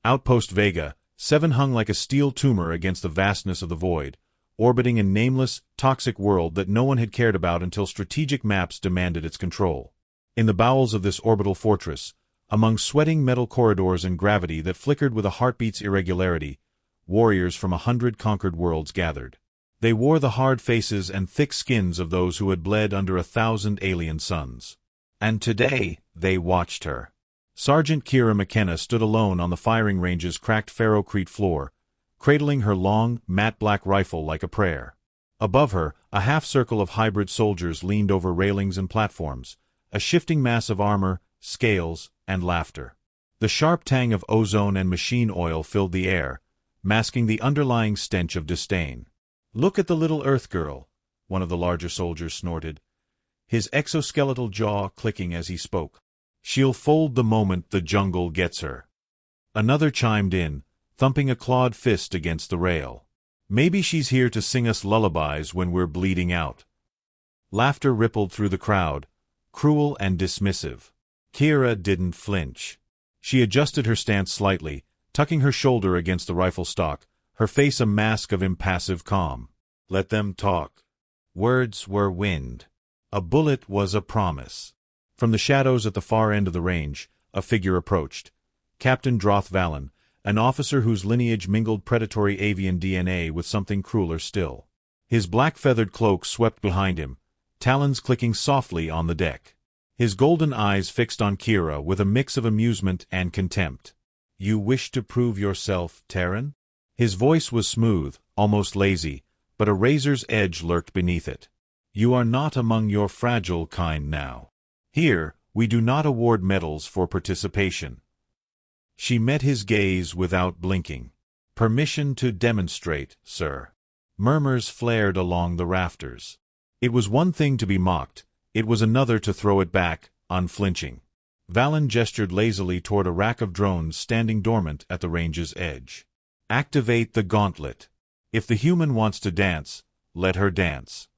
Outpost Vega, 7 hung like a steel tumor against the vastness of the void, orbiting a nameless, toxic world that no one had cared about until strategic maps demanded its control. In the bowels of this orbital fortress, among sweating metal corridors and gravity that flickered with a heartbeat's irregularity, warriors from 100 conquered worlds gathered. They wore the hard faces and thick skins of those who had bled under 1,000 alien suns. And today, they watched her. Sergeant Kira McKenna stood alone on the firing range's cracked ferrocrete floor, cradling her long, matte black rifle like a prayer. Above her, a half-circle of hybrid soldiers leaned over railings and platforms, a shifting mass of armor, scales, and laughter. The sharp tang of ozone and machine oil filled the air, masking the underlying stench of disdain. "Look at the little Earth girl," one of the larger soldiers snorted, his exoskeletal jaw clicking as he spoke. "She'll fold the moment the jungle gets her." Another chimed in, thumping a clawed fist against the rail. "Maybe she's here to sing us lullabies when we're bleeding out." Laughter rippled through the crowd, cruel and dismissive. Kira didn't flinch. She adjusted her stance slightly, tucking her shoulder against the rifle stock, her face a mask of impassive calm. Let them talk. Words were wind. A bullet was a promise. From the shadows at the far end of the range, a figure approached. Captain Droth Valen, an officer whose lineage mingled predatory avian DNA with something crueler still. His black-feathered cloak swept behind him, talons clicking softly on the deck. His golden eyes fixed on Kira with a mix of amusement and contempt. "You wish to prove yourself, Terran?" His voice was smooth, almost lazy, but a razor's edge lurked beneath it. "You are not among your fragile kind now. Here, we do not award medals for participation." She met his gaze without blinking. "Permission to demonstrate, sir." Murmurs flared along the rafters. It was one thing to be mocked, it was another to throw it back, unflinching. Valen gestured lazily toward a rack of drones standing dormant at the range's edge. "Activate the gauntlet. If the human wants to dance, let her dance."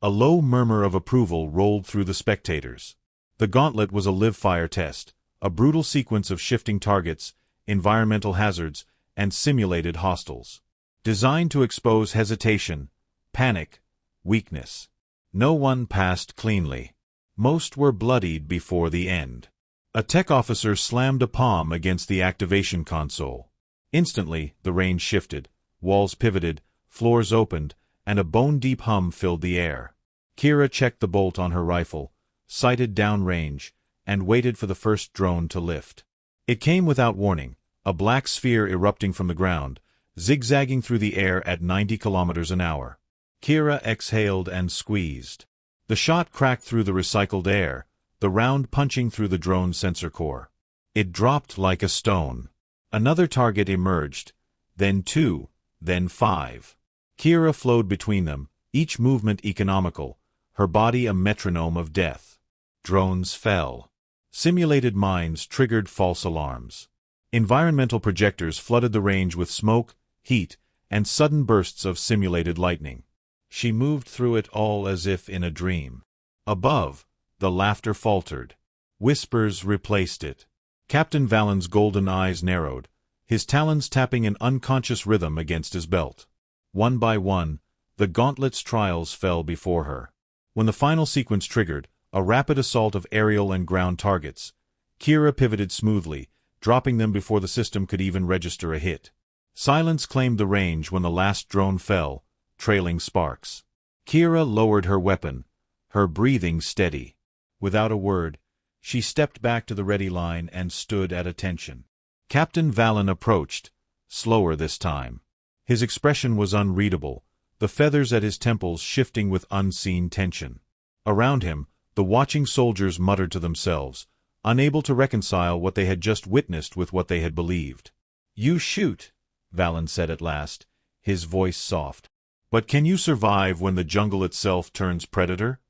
A low murmur of approval rolled through the spectators. The gauntlet was a live-fire test, a brutal sequence of shifting targets, environmental hazards, and simulated hostiles. Designed to expose hesitation, panic, weakness. No one passed cleanly. Most were bloodied before the end. A tech officer slammed a palm against the activation console. Instantly, the range shifted, walls pivoted, floors opened, and a bone-deep hum filled the air. Kira checked the bolt on her rifle, sighted downrange, and waited for the first drone to lift. It came without warning, a black sphere erupting from the ground, zigzagging through the air at 90 kilometers an hour. Kira exhaled and squeezed. The shot cracked through the recycled air, the round punching through the drone's sensor core. It dropped like a stone. Another target emerged, then 2, then 5. Kira flowed between them, each movement economical, her body a metronome of death. Drones fell. Simulated mines triggered false alarms. Environmental projectors flooded the range with smoke, heat, and sudden bursts of simulated lightning. She moved through it all as if in a dream. Above, the laughter faltered. Whispers replaced it. Captain Valen's golden eyes narrowed, his talons tapping an unconscious rhythm against his belt. One by one, the gauntlet's trials fell before her. When the final sequence triggered, a rapid assault of aerial and ground targets, Kira pivoted smoothly, dropping them before the system could even register a hit. Silence claimed the range when the last drone fell, trailing sparks. Kira lowered her weapon, her breathing steady. Without a word, she stepped back to the ready line and stood at attention. Captain Valen approached, slower this time. His expression was unreadable, the feathers at his temples shifting with unseen tension. Around him, the watching soldiers muttered to themselves, unable to reconcile what they had just witnessed with what they had believed. "You shoot," Valen said at last, his voice soft. "But can you survive when the jungle itself turns predator?"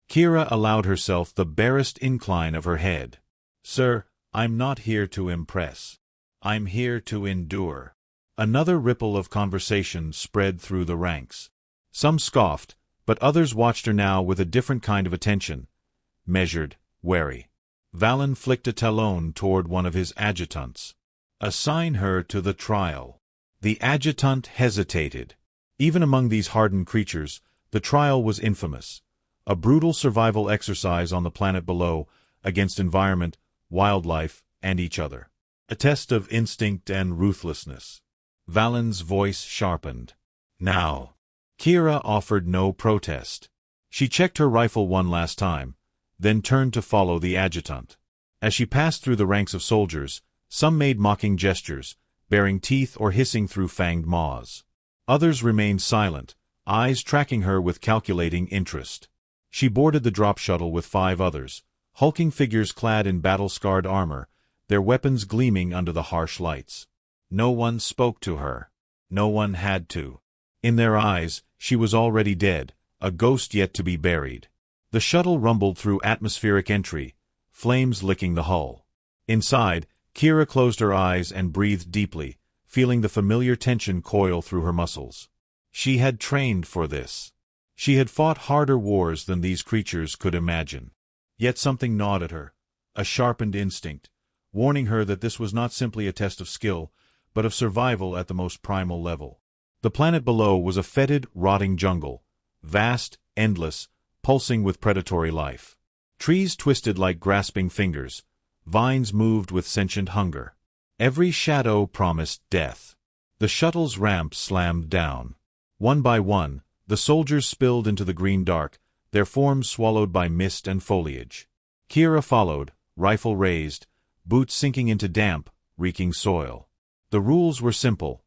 Kira allowed herself the barest incline of her head. "Sir, I'm not here to impress. I'm here to endure." Another ripple of conversation spread through the ranks. Some scoffed, but others watched her now with a different kind of attention, measured, wary. Valen flicked a talon toward one of his adjutants. Assign her to the trial. The adjutant hesitated. Even among these hardened creatures, the trial was infamous. A brutal survival exercise on the planet below, against environment, wildlife, and each other. A test of instinct and ruthlessness. Valen's voice sharpened. Now. Kira offered no protest. She checked her rifle one last time, then turned to follow the adjutant. As she passed through the ranks of soldiers, some made mocking gestures, baring teeth or hissing through fanged maws. Others remained silent, eyes tracking her with calculating interest. She boarded the drop shuttle with 5 others, hulking figures clad in battle-scarred armor, their weapons gleaming under the harsh lights. No one spoke to her. No one had to. In their eyes, she was already dead, a ghost yet to be buried. The shuttle rumbled through atmospheric entry, flames licking the hull. Inside, Kira closed her eyes and breathed deeply, feeling the familiar tension coil through her muscles. She had trained for this. She had fought harder wars than these creatures could imagine. Yet something gnawed at her, a sharpened instinct, warning her that this was not simply a test of skill, but of survival at the most primal level. The planet below was a fetid, rotting jungle, vast, endless, pulsing with predatory life. Trees twisted like grasping fingers, vines moved with sentient hunger. Every shadow promised death. The shuttle's ramps slammed down. One by one, the soldiers spilled into the green dark, their forms swallowed by mist and foliage. Kira followed, rifle raised, boots sinking into damp, reeking soil. The rules were simple.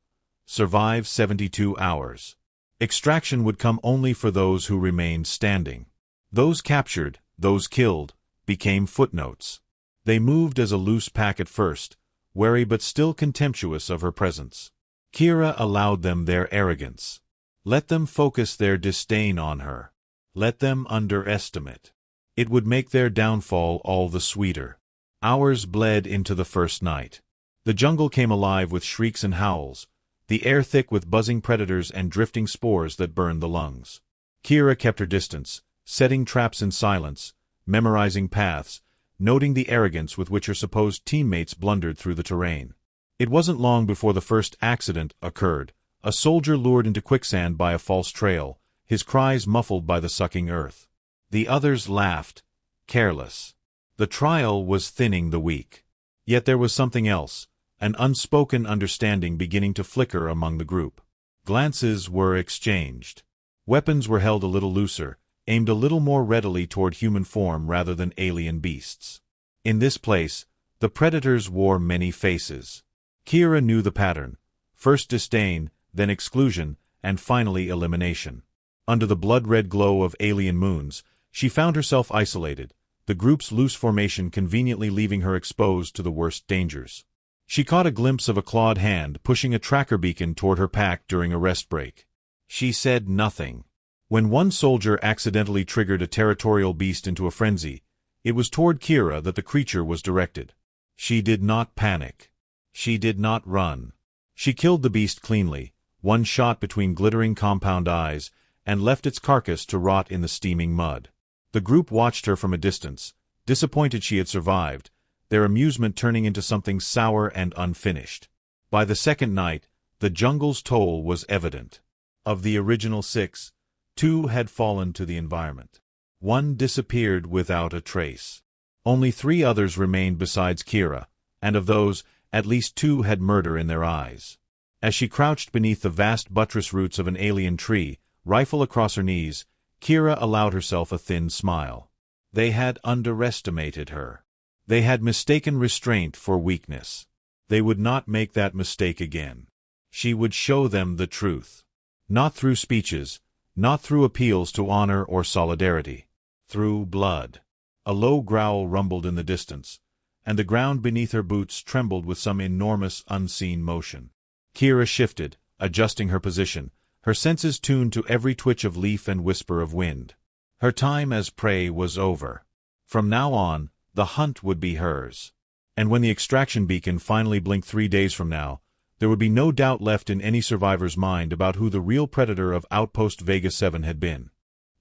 Survive 72 hours. Extraction would come only for those who remained standing. Those captured, those killed, became footnotes. They moved as a loose pack at first, wary but still contemptuous of her presence. Kira allowed them their arrogance. Let them focus their disdain on her. Let them underestimate. It would make their downfall all the sweeter. Hours bled into the first night. The jungle came alive with shrieks and howls, the air thick with buzzing predators and drifting spores that burned the lungs. Kira kept her distance, setting traps in silence, memorizing paths, noting the arrogance with which her supposed teammates blundered through the terrain. It wasn't long before the first accident occurred, a soldier lured into quicksand by a false trail, his cries muffled by the sucking earth. The others laughed, careless. The trial was thinning the weak. Yet there was something else, an unspoken understanding beginning to flicker among the group. Glances were exchanged. Weapons were held a little looser, aimed a little more readily toward human form rather than alien beasts. In this place, the predators wore many faces. Kira knew the pattern: first disdain, then exclusion, and finally elimination. Under the blood-red glow of alien moons, she found herself isolated, the group's loose formation conveniently leaving her exposed to the worst dangers. She caught a glimpse of a clawed hand pushing a tracker beacon toward her pack during a rest break. She said nothing. When one soldier accidentally triggered a territorial beast into a frenzy, it was toward Kira that the creature was directed. She did not panic. She did not run. She killed the beast cleanly, one shot between glittering compound eyes, and left its carcass to rot in the steaming mud. The group watched her from a distance, disappointed she had survived, their amusement turning into something sour and unfinished. By the second night, the jungle's toll was evident. Of the original 6, 2 had fallen to the environment. 1 disappeared without a trace. Only 3 others remained besides Kira, and of those, at least 2 had murder in their eyes. As she crouched beneath the vast buttress roots of an alien tree, rifle across her knees, Kira allowed herself a thin smile. They had underestimated her. They had mistaken restraint for weakness. They would not make that mistake again. She would show them the truth. Not through speeches, not through appeals to honor or solidarity. Through blood. A low growl rumbled in the distance, and the ground beneath her boots trembled with some enormous unseen motion. Kira shifted, adjusting her position, her senses tuned to every twitch of leaf and whisper of wind. Her time as prey was over. From now on, the hunt would be hers. And when the extraction beacon finally blinked 3 days from now, there would be no doubt left in any survivor's mind about who the real predator of Outpost Vega 7 had been.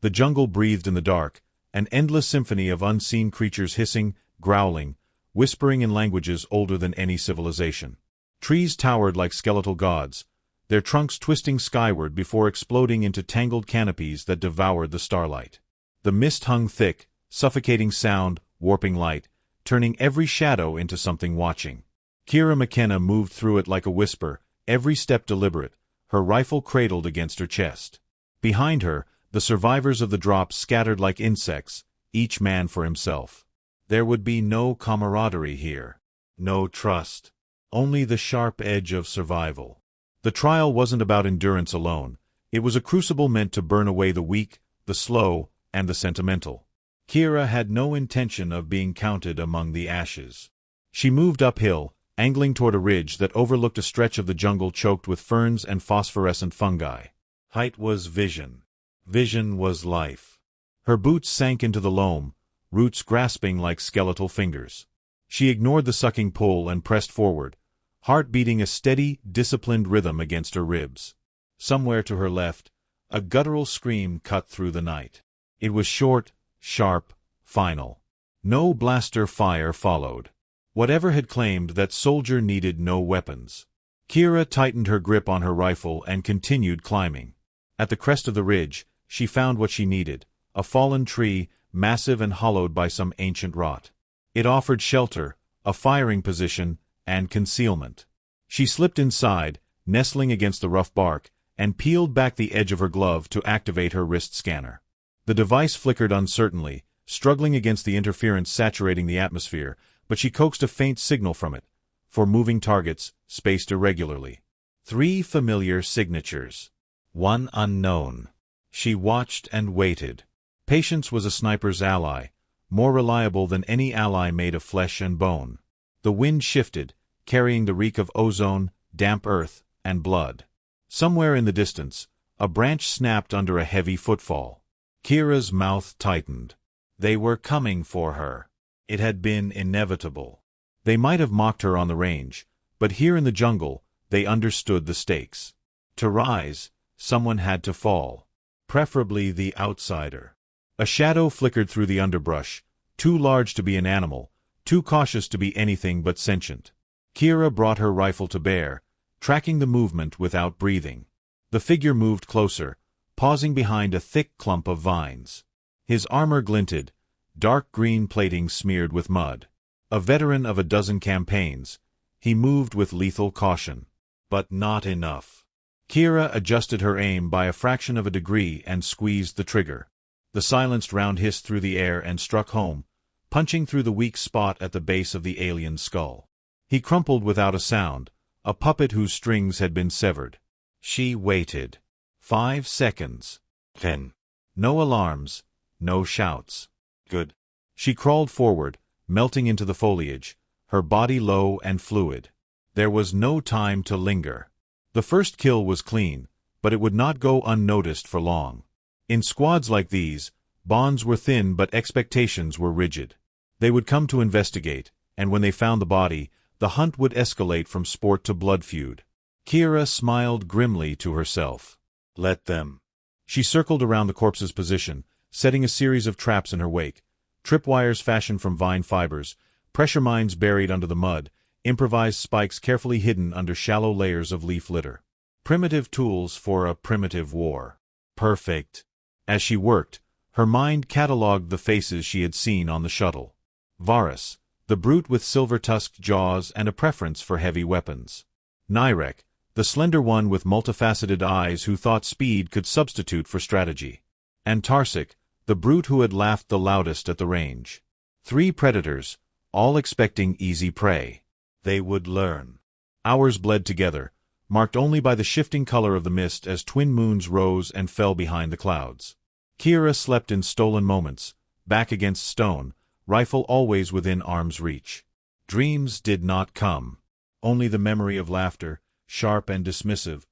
The jungle breathed in the dark, an endless symphony of unseen creatures hissing, growling, whispering in languages older than any civilization. Trees towered like skeletal gods, their trunks twisting skyward before exploding into tangled canopies that devoured the starlight. The mist hung thick, suffocating sound, warping light, turning every shadow into something watching. Kira McKenna moved through it like a whisper, every step deliberate, her rifle cradled against her chest. Behind her, the survivors of the drop scattered like insects, each man for himself. There would be no camaraderie here. No trust. Only the sharp edge of survival. The trial wasn't about endurance alone. It was a crucible meant to burn away the weak, the slow, and the sentimental. Kira had no intention of being counted among the ashes. She moved uphill, angling toward a ridge that overlooked a stretch of the jungle choked with ferns and phosphorescent fungi. Height was vision. Vision was life. Her boots sank into the loam, roots grasping like skeletal fingers. She ignored the sucking pull and pressed forward, heart beating a steady, disciplined rhythm against her ribs. Somewhere to her left, a guttural scream cut through the night. It was short, sharp, final. No blaster fire followed. Whatever had claimed that soldier needed no weapons. Kira tightened her grip on her rifle and continued climbing. At the crest of the ridge, she found what she needed, a fallen tree, massive and hollowed by some ancient rot. It offered shelter, a firing position, and concealment. She slipped inside, nestling against the rough bark, and peeled back the edge of her glove to activate her wrist scanner. The device flickered uncertainly, struggling against the interference saturating the atmosphere, but she coaxed a faint signal from it, for moving targets, spaced irregularly. 3 familiar signatures. 1 unknown. She watched and waited. Patience was a sniper's ally, more reliable than any ally made of flesh and bone. The wind shifted, carrying the reek of ozone, damp earth, and blood. Somewhere in the distance, a branch snapped under a heavy footfall. Kira's mouth tightened. They were coming for her. It had been inevitable. They might have mocked her on the range, but here in the jungle, they understood the stakes. To rise, someone had to fall. Preferably the outsider. A shadow flickered through the underbrush, too large to be an animal, too cautious to be anything but sentient. Kira brought her rifle to bear, tracking the movement without breathing. The figure moved closer, pausing behind a thick clump of vines. His armor glinted, dark green plating smeared with mud. A veteran of a dozen campaigns, he moved with lethal caution. But not enough. Kira adjusted her aim by a fraction of a degree and squeezed the trigger. The silenced round hissed through the air and struck home, punching through the weak spot at the base of the alien's skull. He crumpled without a sound, a puppet whose strings had been severed. She waited. 5 seconds. 10. No alarms, no shouts. Good. She crawled forward, melting into the foliage, her body low and fluid. There was no time to linger. The first kill was clean, but it would not go unnoticed for long. In squads like these, bonds were thin but expectations were rigid. They would come to investigate, and when they found the body, the hunt would escalate from sport to blood feud. Kira smiled grimly to herself. Let them. She circled around the corpse's position, setting a series of traps in her wake. Tripwires fashioned from vine fibers, pressure mines buried under the mud, improvised spikes carefully hidden under shallow layers of leaf litter. Primitive tools for a primitive war. Perfect. As she worked, her mind catalogued the faces she had seen on the shuttle. Varus, the brute with silver-tusked jaws and a preference for heavy weapons. Nyrek, the slender one with multifaceted eyes who thought speed could substitute for strategy. And Tarsik, the brute who had laughed the loudest at the range. 3 predators, all expecting easy prey. They would learn. Hours bled together, marked only by the shifting color of the mist as twin moons rose and fell behind the clouds. Kira slept in stolen moments, back against stone, rifle always within arm's reach. Dreams did not come. Only the memory of laughter, sharp and dismissive,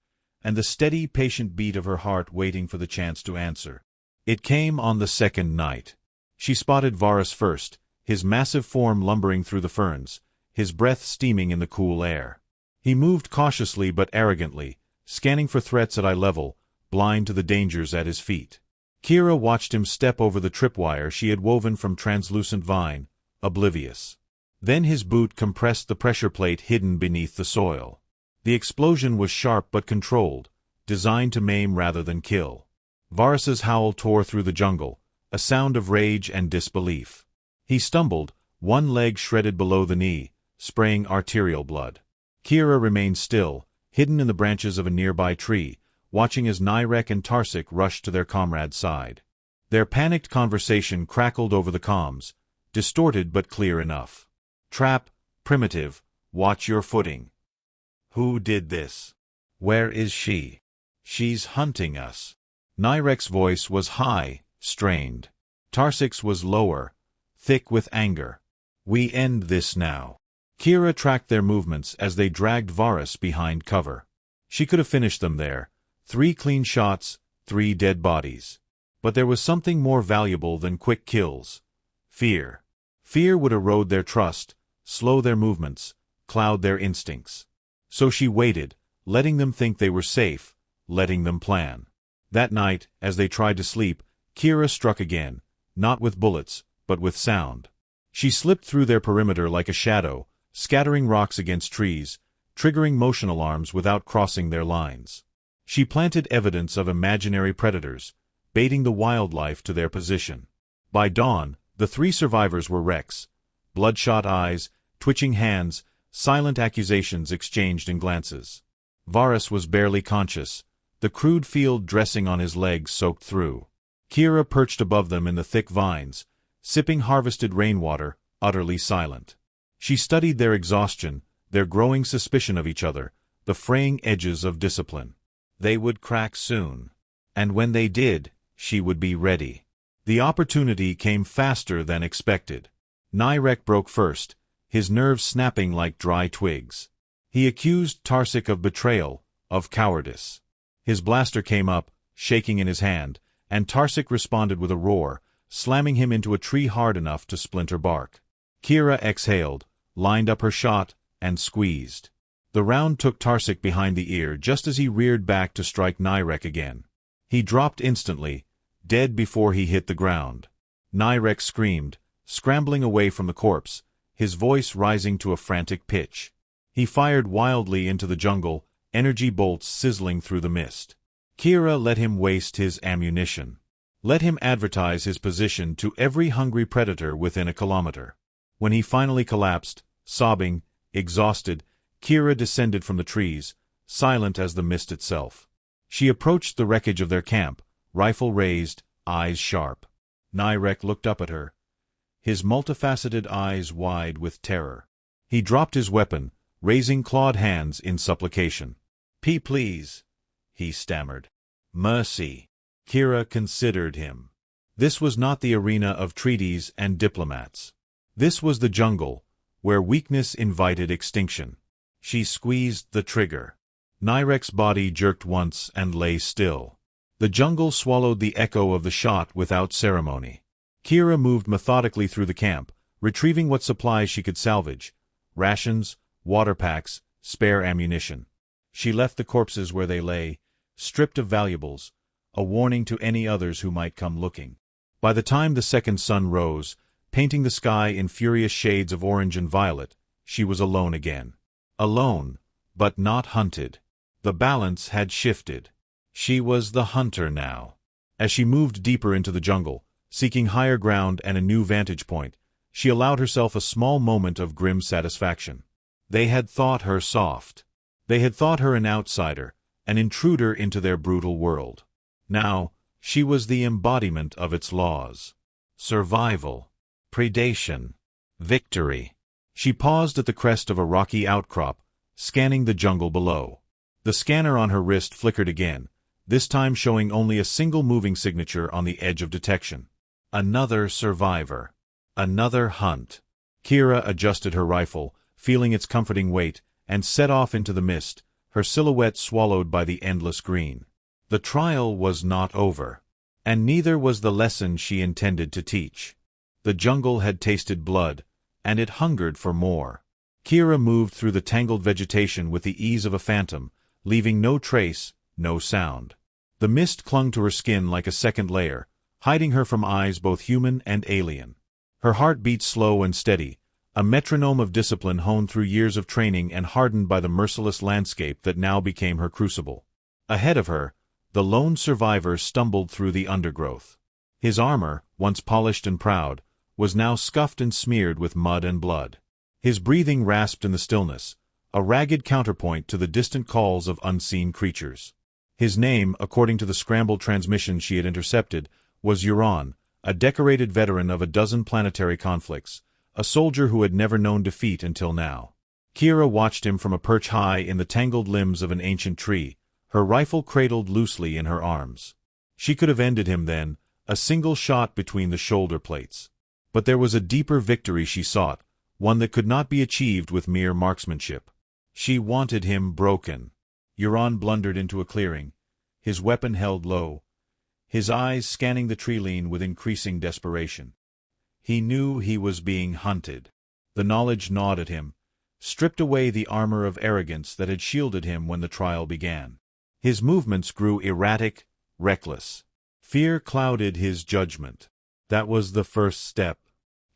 and the steady, patient beat of her heart waiting for the chance to answer. It came on the second night. She spotted Varus first, his massive form lumbering through the ferns, his breath steaming in the cool air. He moved cautiously but arrogantly, scanning for threats at eye level, blind to the dangers at his feet. Kira watched him step over the tripwire she had woven from translucent vine, oblivious. Then his boot compressed the pressure plate hidden beneath the soil. The explosion was sharp but controlled, designed to maim rather than kill. Varus's howl tore through the jungle, a sound of rage and disbelief. He stumbled, one leg shredded below the knee, spraying arterial blood. Kira remained still, hidden in the branches of a nearby tree, watching as Nyrek and Tarsik rushed to their comrade's side. Their panicked conversation crackled over the comms, distorted but clear enough. "Trap, primitive, watch your footing. Who did this? Where is she? She's hunting us." Nyrek's voice was high, strained. Tarsik's was lower, thick with anger. "We end this now." Kira tracked their movements as they dragged Varus behind cover. She could have finished them there. 3 clean shots, 3 dead bodies. But there was something more valuable than quick kills. Fear. Fear would erode their trust, slow their movements, cloud their instincts. So she waited, letting them think they were safe, letting them plan. That night, as they tried to sleep, Kira struck again, not with bullets, but with sound. She slipped through their perimeter like a shadow, scattering rocks against trees, triggering motion alarms without crossing their lines. She planted evidence of imaginary predators, baiting the wildlife to their position. By dawn, the 3 survivors were wrecks. Bloodshot eyes, twitching hands, silent accusations exchanged in glances. Varus was barely conscious, the crude field dressing on his legs soaked through. Kira perched above them in the thick vines, sipping harvested rainwater, utterly silent. She studied their exhaustion, their growing suspicion of each other, the fraying edges of discipline. They would crack soon. And when they did, she would be ready. The opportunity came faster than expected. Nyrek broke first, his nerves snapping like dry twigs. He accused Tarsik of betrayal, of cowardice. His blaster came up, shaking in his hand, and Tarsik responded with a roar, slamming him into a tree hard enough to splinter bark. Kira exhaled, lined up her shot, and squeezed. The round took Tarsik behind the ear just as he reared back to strike Nyrek again. He dropped instantly, dead before he hit the ground. Nyrek screamed, scrambling away from the corpse, his voice rising to a frantic pitch. He fired wildly into the jungle, energy bolts sizzling through the mist. Kira let him waste his ammunition. Let him advertise his position to every hungry predator within a kilometer. When he finally collapsed, sobbing, exhausted, Kira descended from the trees, silent as the mist itself. She approached the wreckage of their camp, rifle raised, eyes sharp. Nyrek looked up at her, his multifaceted eyes wide with terror. He dropped his weapon, raising clawed hands in supplication. Please," he stammered. "Mercy." Kira considered him. This was not the arena of treaties and diplomats. This was the jungle, where weakness invited extinction. She squeezed the trigger. Nyrek's body jerked once and lay still. The jungle swallowed the echo of the shot without ceremony. Kira moved methodically through the camp, retrieving what supplies she could salvage: rations, water packs, spare ammunition. She left the corpses where they lay, stripped of valuables, a warning to any others who might come looking. By the time the second sun rose, painting the sky in furious shades of orange and violet, she was alone again. Alone, but not hunted. The balance had shifted. She was the hunter now. As she moved deeper into the jungle, seeking higher ground and a new vantage point, she allowed herself a small moment of grim satisfaction. They had thought her soft. They had thought her an outsider, an intruder into their brutal world. Now, she was the embodiment of its laws. Survival. Predation. Victory. She paused at the crest of a rocky outcrop, scanning the jungle below. The scanner on her wrist flickered again, this time showing only a single moving signature on the edge of detection. Another survivor. Another hunt. Kira adjusted her rifle, feeling its comforting weight, and set off into the mist, her silhouette swallowed by the endless green. The trial was not over. And neither was the lesson she intended to teach. The jungle had tasted blood, and it hungered for more. Kira moved through the tangled vegetation with the ease of a phantom, leaving no trace, no sound. The mist clung to her skin like a second layer, hiding her from eyes both human and alien. Her heart beat slow and steady, a metronome of discipline honed through years of training and hardened by the merciless landscape that now became her crucible. Ahead of her, the lone survivor stumbled through the undergrowth. His armor, once polished and proud, was now scuffed and smeared with mud and blood. His breathing rasped in the stillness, a ragged counterpoint to the distant calls of unseen creatures. His name, according to the scrambled transmission she had intercepted, was Huron, a decorated veteran of a dozen planetary conflicts, a soldier who had never known defeat until now. Kira watched him from a perch high in the tangled limbs of an ancient tree, her rifle cradled loosely in her arms. She could have ended him then, a single shot between the shoulder plates. But there was a deeper victory she sought, one that could not be achieved with mere marksmanship. She wanted him broken. Huron blundered into a clearing, his weapon held low, his eyes scanning the tree-line with increasing desperation. He knew he was being hunted. The knowledge gnawed at him, stripped away the armor of arrogance that had shielded him when the trial began. His movements grew erratic, reckless. Fear clouded his judgment. That was the first step.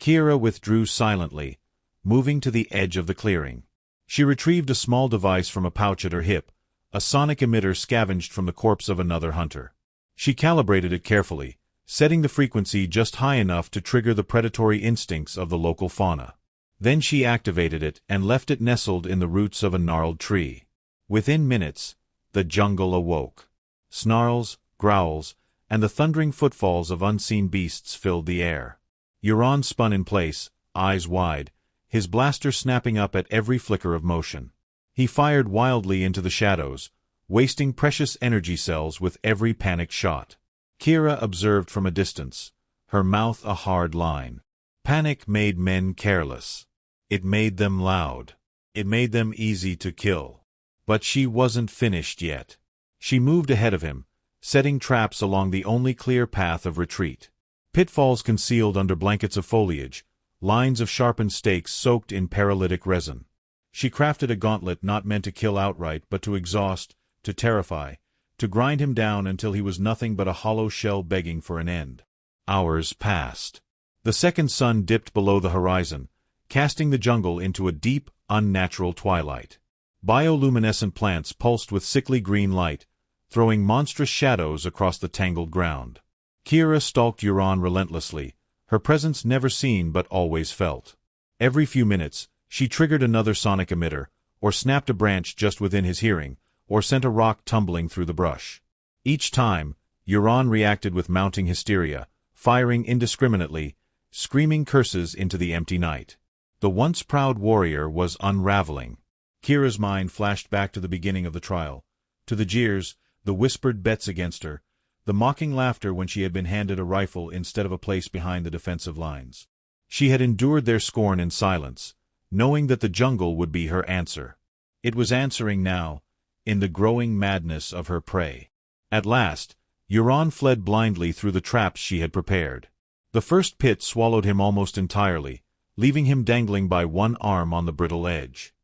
Kira withdrew silently, moving to the edge of the clearing. She retrieved a small device from a pouch at her hip, a sonic emitter scavenged from the corpse of another hunter. She calibrated it carefully, setting the frequency just high enough to trigger the predatory instincts of the local fauna. Then she activated it and left it nestled in the roots of a gnarled tree. Within minutes, the jungle awoke. Snarls, growls, and the thundering footfalls of unseen beasts filled the air. Huron spun in place, eyes wide, his blaster snapping up at every flicker of motion. He fired wildly into the shadows, wasting precious energy cells with every panicked shot. Kira observed from a distance, her mouth a hard line. Panic made men careless. It made them loud. It made them easy to kill. But she wasn't finished yet. She moved ahead of him, setting traps along the only clear path of retreat. Pitfalls concealed under blankets of foliage, lines of sharpened stakes soaked in paralytic resin. She crafted a gauntlet not meant to kill outright but to exhaust, to terrify, to grind him down until he was nothing but a hollow shell begging for an end. Hours passed. The second sun dipped below the horizon, casting the jungle into a deep, unnatural twilight. Bioluminescent plants pulsed with sickly green light, throwing monstrous shadows across the tangled ground. Kira stalked Huron relentlessly, her presence never seen but always felt. Every few minutes, she triggered another sonic emitter, or snapped a branch just within his hearing, or sent a rock tumbling through the brush. Each time, Huron reacted with mounting hysteria, firing indiscriminately, screaming curses into the empty night. The once proud warrior was unraveling. Kira's mind flashed back to the beginning of the trial, to the jeers, the whispered bets against her, the mocking laughter when she had been handed a rifle instead of a place behind the defensive lines. She had endured their scorn in silence, knowing that the jungle would be her answer. It was answering now, in the growing madness of her prey. At last, Huron fled blindly through the traps she had prepared. The first pit swallowed him almost entirely, leaving him dangling by one arm on the brittle edge.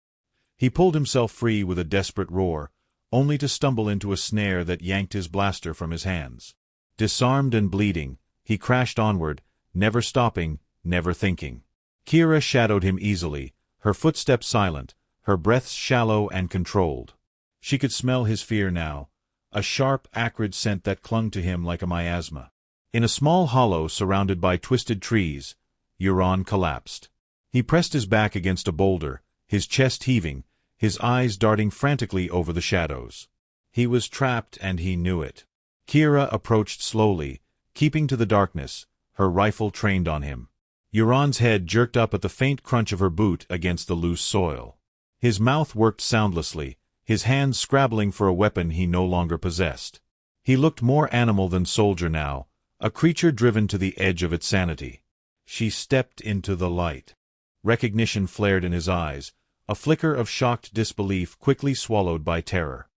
He pulled himself free with a desperate roar, only to stumble into a snare that yanked his blaster from his hands. Disarmed and bleeding, he crashed onward, never stopping, never thinking. Kira shadowed him easily, her footsteps silent, her breaths shallow and controlled. She could smell his fear now, a sharp, acrid scent that clung to him like a miasma. In a small hollow surrounded by twisted trees, Huron collapsed. He pressed his back against a boulder, his chest heaving, his eyes darting frantically over the shadows. He was trapped and he knew it. Kira approached slowly, keeping to the darkness, her rifle trained on him. Huron's head jerked up at the faint crunch of her boot against the loose soil. His mouth worked soundlessly, his hands scrabbling for a weapon he no longer possessed. He looked more animal than soldier now, a creature driven to the edge of its sanity. She stepped into the light. Recognition flared in his eyes, a flicker of shocked disbelief quickly swallowed by terror.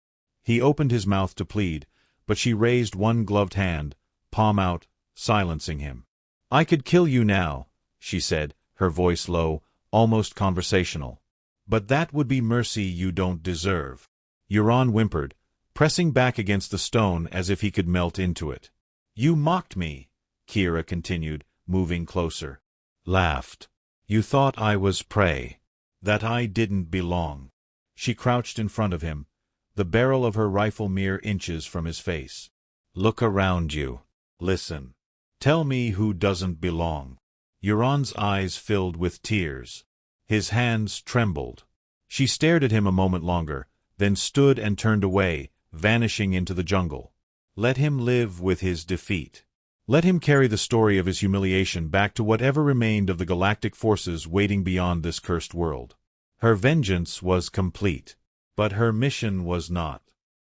He opened his mouth to plead, but she raised one gloved hand, palm out, silencing him. "I could kill you now," she said, her voice low, almost conversational. "But that would be mercy you don't deserve." Huron whimpered, pressing back against the stone as if he could melt into it. "You mocked me," Kira continued, moving closer. "Laughed." You thought I was prey. That I didn't belong. She crouched in front of him, the barrel of her rifle mere inches from his face. Look around you. Listen. Tell me who doesn't belong. Euron's eyes filled with tears. His hands trembled. She stared at him a moment longer, then stood and turned away, vanishing into the jungle. Let him live with his defeat. Let him carry the story of his humiliation back to whatever remained of the galactic forces waiting beyond this cursed world. Her vengeance was complete. But her mission was not.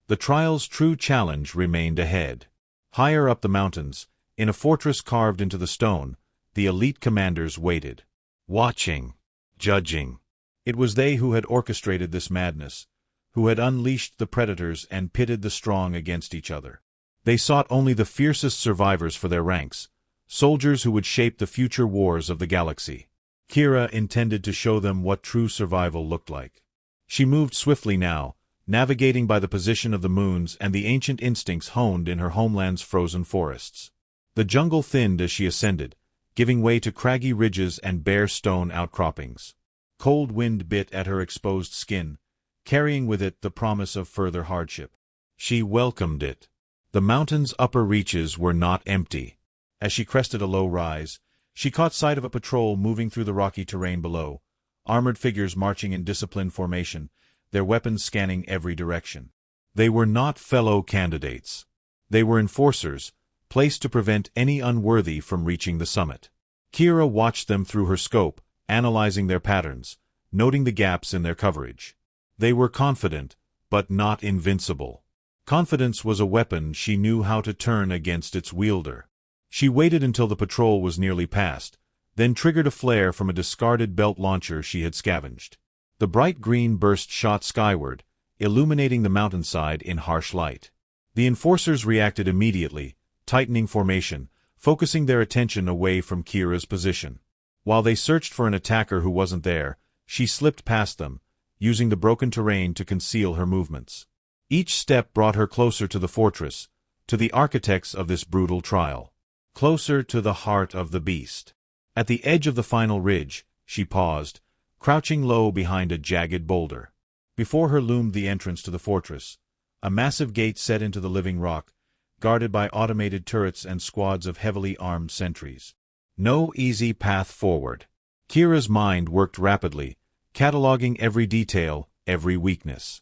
The trial's true challenge remained ahead. Higher up the mountains, in a fortress carved into the stone, the elite commanders waited. Watching. Judging. It was they who had orchestrated this madness, who had unleashed the predators and pitted the strong against each other. They sought only the fiercest survivors for their ranks, soldiers who would shape the future wars of the galaxy. Kira intended to show them what true survival looked like. She moved swiftly now, navigating by the position of the moons and the ancient instincts honed in her homeland's frozen forests. The jungle thinned as she ascended, giving way to craggy ridges and bare stone outcroppings. Cold wind bit at her exposed skin, carrying with it the promise of further hardship. She welcomed it. The mountain's upper reaches were not empty. As she crested a low rise, she caught sight of a patrol moving through the rocky terrain below, armored figures marching in disciplined formation, their weapons scanning every direction. They were not fellow candidates. They were enforcers, placed to prevent any unworthy from reaching the summit. Kira watched them through her scope, analyzing their patterns, noting the gaps in their coverage. They were confident, but not invincible. Confidence was a weapon she knew how to turn against its wielder. She waited until the patrol was nearly past, then triggered a flare from a discarded belt launcher she had scavenged. The bright green burst shot skyward, illuminating the mountainside in harsh light. The enforcers reacted immediately, tightening formation, focusing their attention away from Kira's position. While they searched for an attacker who wasn't there, she slipped past them, using the broken terrain to conceal her movements. Each step brought her closer to the fortress, to the architects of this brutal trial. Closer to the heart of the beast. At the edge of the final ridge, she paused, crouching low behind a jagged boulder. Before her loomed the entrance to the fortress, a massive gate set into the living rock, guarded by automated turrets and squads of heavily armed sentries. No easy path forward. Kira's mind worked rapidly, cataloging every detail, every weakness.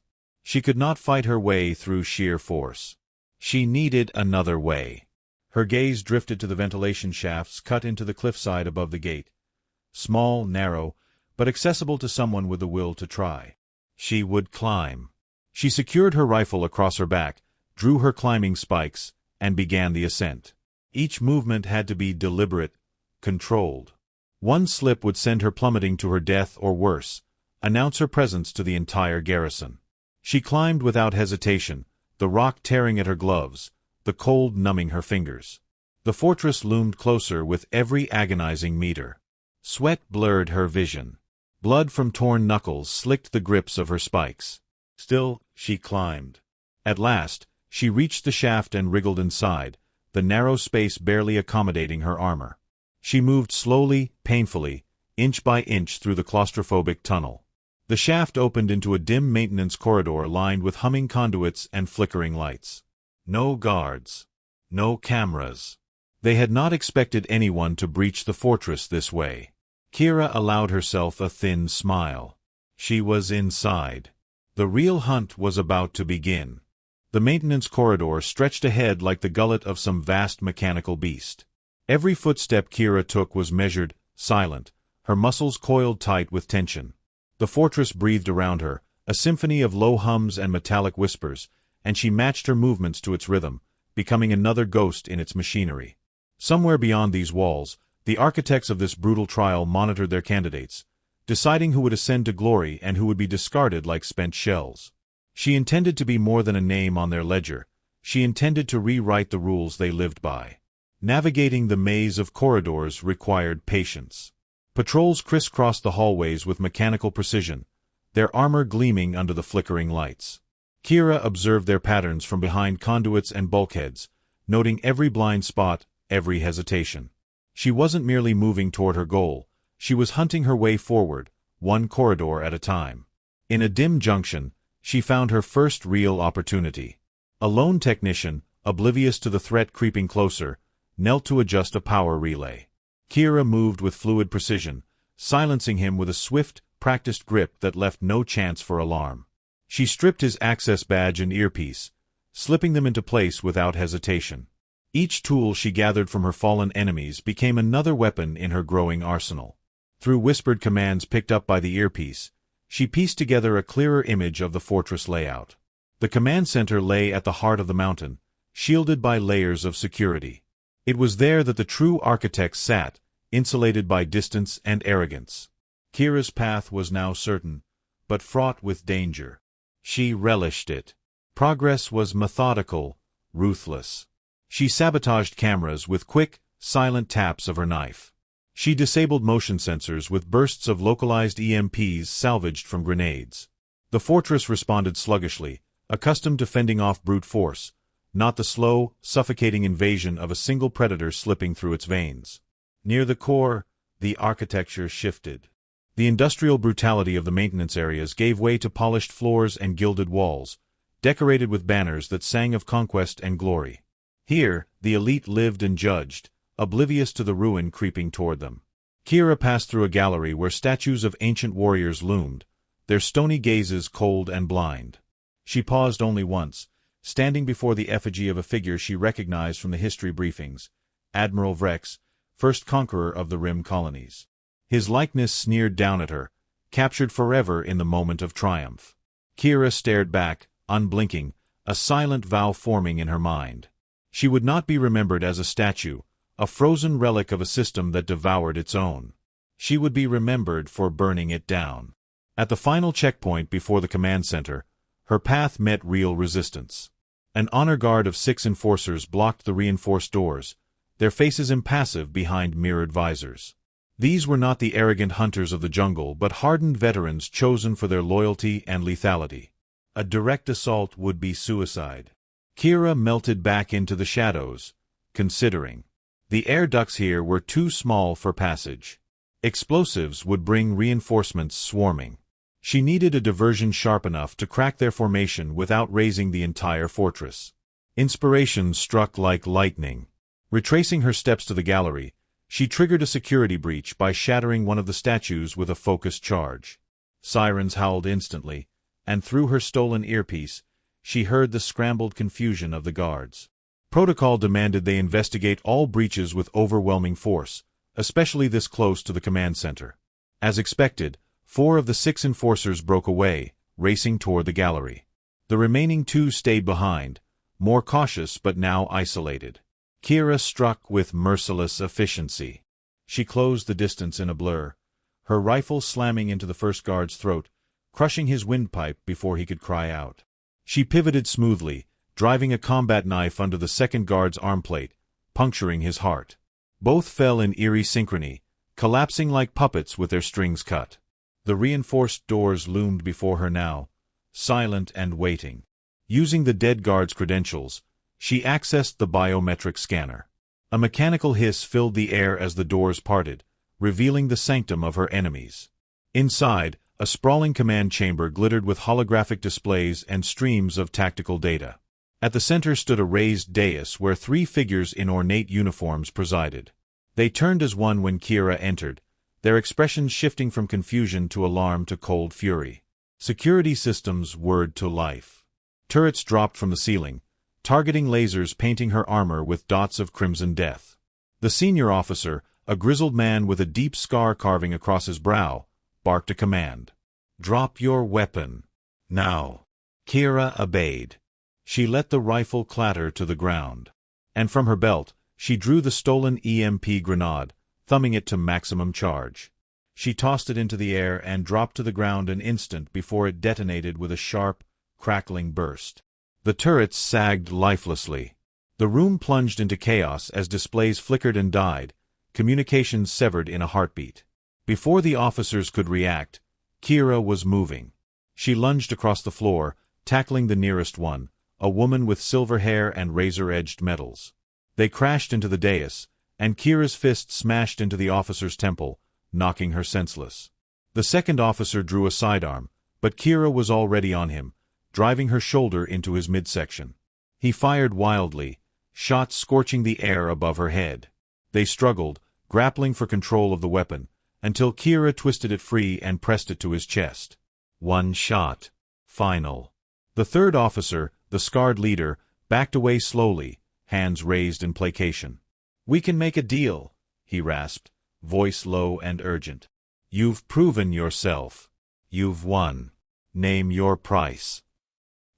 She could not fight her way through sheer force. She needed another way. Her gaze drifted to the ventilation shafts cut into the cliffside above the gate. Small, narrow, but accessible to someone with the will to try. She would climb. She secured her rifle across her back, drew her climbing spikes, and began the ascent. Each movement had to be deliberate, controlled. One slip would send her plummeting to her death or worse, announce her presence to the entire garrison. She climbed without hesitation, the rock tearing at her gloves, the cold numbing her fingers. The fortress loomed closer with every agonizing meter. Sweat blurred her vision. Blood from torn knuckles slicked the grips of her spikes. Still, she climbed. At last, she reached the shaft and wriggled inside, the narrow space barely accommodating her armor. She moved slowly, painfully, inch by inch through the claustrophobic tunnel. The shaft opened into a dim maintenance corridor lined with humming conduits and flickering lights. No guards. No cameras. They had not expected anyone to breach the fortress this way. Kira allowed herself a thin smile. She was inside. The real hunt was about to begin. The maintenance corridor stretched ahead like the gullet of some vast mechanical beast. Every footstep Kira took was measured, silent, her muscles coiled tight with tension. The fortress breathed around her, a symphony of low hums and metallic whispers, and she matched her movements to its rhythm, becoming another ghost in its machinery. Somewhere beyond these walls, the architects of this brutal trial monitored their candidates, deciding who would ascend to glory and who would be discarded like spent shells. She intended to be more than a name on their ledger. She intended to rewrite the rules they lived by. Navigating the maze of corridors required patience. Patrols crisscrossed the hallways with mechanical precision, their armor gleaming under the flickering lights. Kira observed their patterns from behind conduits and bulkheads, noting every blind spot, every hesitation. She wasn't merely moving toward her goal, She was hunting her way forward, one corridor at a time. In a dim junction, she found her first real opportunity. A lone technician, oblivious to the threat creeping closer, knelt to adjust a power relay. Kira moved with fluid precision, silencing him with a swift, practiced grip that left no chance for alarm. She stripped his access badge and earpiece, slipping them into place without hesitation. Each tool she gathered from her fallen enemies became another weapon in her growing arsenal. Through whispered commands picked up by the earpiece, she pieced together a clearer image of the fortress layout. The command center lay at the heart of the mountain, shielded by layers of security. It was there that the true architects sat, insulated by distance and arrogance. Kira's path was now certain, but fraught with danger. She relished it. Progress was methodical, ruthless. She sabotaged cameras with quick, silent taps of her knife. She disabled motion sensors with bursts of localized EMPs salvaged from grenades. The fortress responded sluggishly, accustomed to fending off brute force, not the slow, suffocating invasion of a single predator slipping through its veins. Near the core, the architecture shifted. The industrial brutality of the maintenance areas gave way to polished floors and gilded walls, decorated with banners that sang of conquest and glory. Here, the elite lived and judged, oblivious to the ruin creeping toward them. Kira passed through a gallery where statues of ancient warriors loomed, their stony gazes cold and blind. She paused only once, standing before the effigy of a figure she recognized from the history briefings, Admiral Vrex, first conqueror of the Rim colonies. His likeness sneered down at her, captured forever in the moment of triumph. Kira stared back, unblinking, a silent vow forming in her mind. She would not be remembered as a statue, a frozen relic of a system that devoured its own. She would be remembered for burning it down. At the final checkpoint before the command center, her path met real resistance. An honor guard of 6 enforcers blocked the reinforced doors, their faces impassive behind mirrored visors. These were not the arrogant hunters of the jungle but hardened veterans chosen for their loyalty and lethality. A direct assault would be suicide. Kira melted back into the shadows, considering. The air ducts here were too small for passage. Explosives would bring reinforcements swarming. She needed a diversion sharp enough to crack their formation without razing the entire fortress. Inspiration struck like lightning. Retracing her steps to the gallery, she triggered a security breach by shattering one of the statues with a focused charge. Sirens howled instantly, and through her stolen earpiece, she heard the scrambled confusion of the guards. Protocol demanded they investigate all breaches with overwhelming force, especially this close to the command center. As expected, 4 of the 6 enforcers broke away, racing toward the gallery. The remaining 2 stayed behind, more cautious but now isolated. Kira struck with merciless efficiency. She closed the distance in a blur, her rifle slamming into the first guard's throat, crushing his windpipe before he could cry out. She pivoted smoothly, driving a combat knife under the second guard's armplate, puncturing his heart. Both fell in eerie synchrony, collapsing like puppets with their strings cut. The reinforced doors loomed before her now, silent and waiting. Using the dead guard's credentials, she accessed the biometric scanner. A mechanical hiss filled the air as the doors parted, revealing the sanctum of her enemies. Inside, a sprawling command chamber glittered with holographic displays and streams of tactical data. At the center stood a raised dais where 3 figures in ornate uniforms presided. They turned as one when Kira entered, their expressions shifting from confusion to alarm to cold fury. Security systems whirred to life. Turrets dropped from the ceiling, targeting lasers painting her armor with dots of crimson death. The senior officer, a grizzled man with a deep scar carving across his brow, barked a command. "Drop your weapon. Now." Kira obeyed. She let the rifle clatter to the ground. And from her belt, she drew the stolen EMP grenade, thumbing it to maximum charge. She tossed it into the air and dropped to the ground an instant before it detonated with a sharp, crackling burst. The turrets sagged lifelessly. The room plunged into chaos as displays flickered and died, communications severed in a heartbeat. Before the officers could react, Kira was moving. She lunged across the floor, tackling the nearest one, a woman with silver hair and razor-edged metals. They crashed into the dais, and Kira's fist smashed into the officer's temple, knocking her senseless. The second officer drew a sidearm, but Kira was already on him, driving her shoulder into his midsection. He fired wildly, shots scorching the air above her head. They struggled, grappling for control of the weapon, until Kira twisted it free and pressed it to his chest. One shot. Final. The third officer, the scarred leader, backed away slowly, hands raised in placation. "We can make a deal," he rasped, voice low and urgent. "You've proven yourself. You've won. Name your price."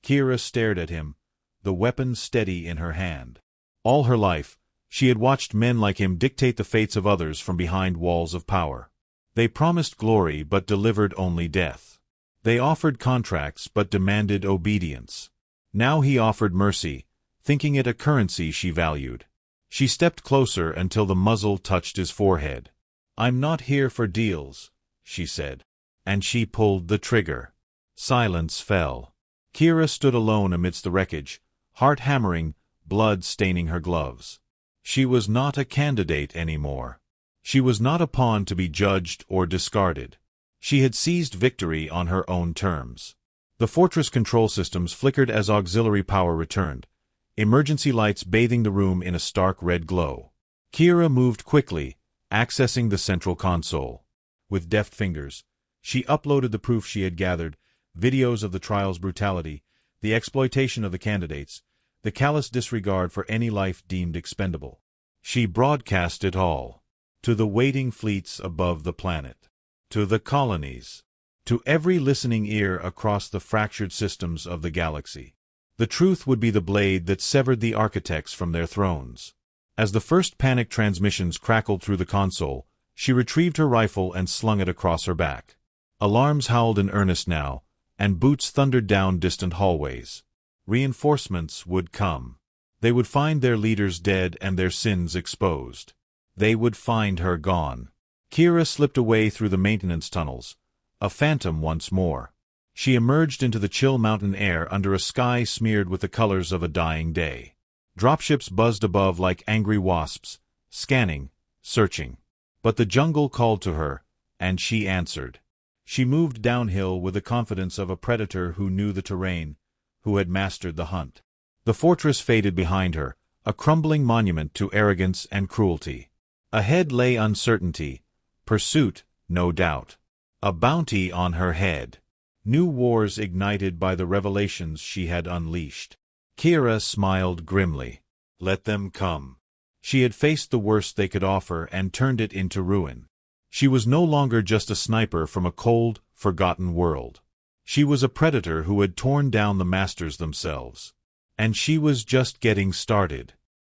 Kira stared at him, the weapon steady in her hand. All her life, she had watched men like him dictate the fates of others from behind walls of power. They promised glory but delivered only death. They offered contracts but demanded obedience. Now he offered mercy, thinking it a currency she valued. She stepped closer until the muzzle touched his forehead. "I'm not here for deals," she said. And she pulled the trigger. Silence fell. Kira stood alone amidst the wreckage, heart hammering, blood staining her gloves. She was not a candidate anymore. She was not a pawn to be judged or discarded. She had seized victory on her own terms. The fortress control systems flickered as auxiliary power returned, emergency lights bathing the room in a stark red glow. Kira moved quickly, accessing the central console. With deft fingers, she uploaded the proof she had gathered, videos of the trial's brutality, the exploitation of the candidates, the callous disregard for any life deemed expendable. She broadcast it all. To the waiting fleets above the planet. To the colonies. To every listening ear across the fractured systems of the galaxy. The truth would be the blade that severed the architects from their thrones. As the first panicked transmissions crackled through the console, she retrieved her rifle and slung it across her back. Alarms howled in earnest now, and boots thundered down distant hallways. Reinforcements would come. They would find their leaders dead and their sins exposed. They would find her gone. Kira slipped away through the maintenance tunnels, a phantom once more. She emerged into the chill mountain air under a sky smeared with the colors of a dying day. Dropships buzzed above like angry wasps, scanning, searching. But the jungle called to her, and she answered. She moved downhill with the confidence of a predator who knew the terrain, who had mastered the hunt. The fortress faded behind her, a crumbling monument to arrogance and cruelty. Ahead lay uncertainty, pursuit, no doubt. A bounty on her head. New wars ignited by the revelations she had unleashed. Kira smiled grimly. Let them come. She had faced the worst they could offer and turned it into ruin. She was no longer just a sniper from a cold, forgotten world. She was a predator who had torn down the masters themselves. And she was just getting started.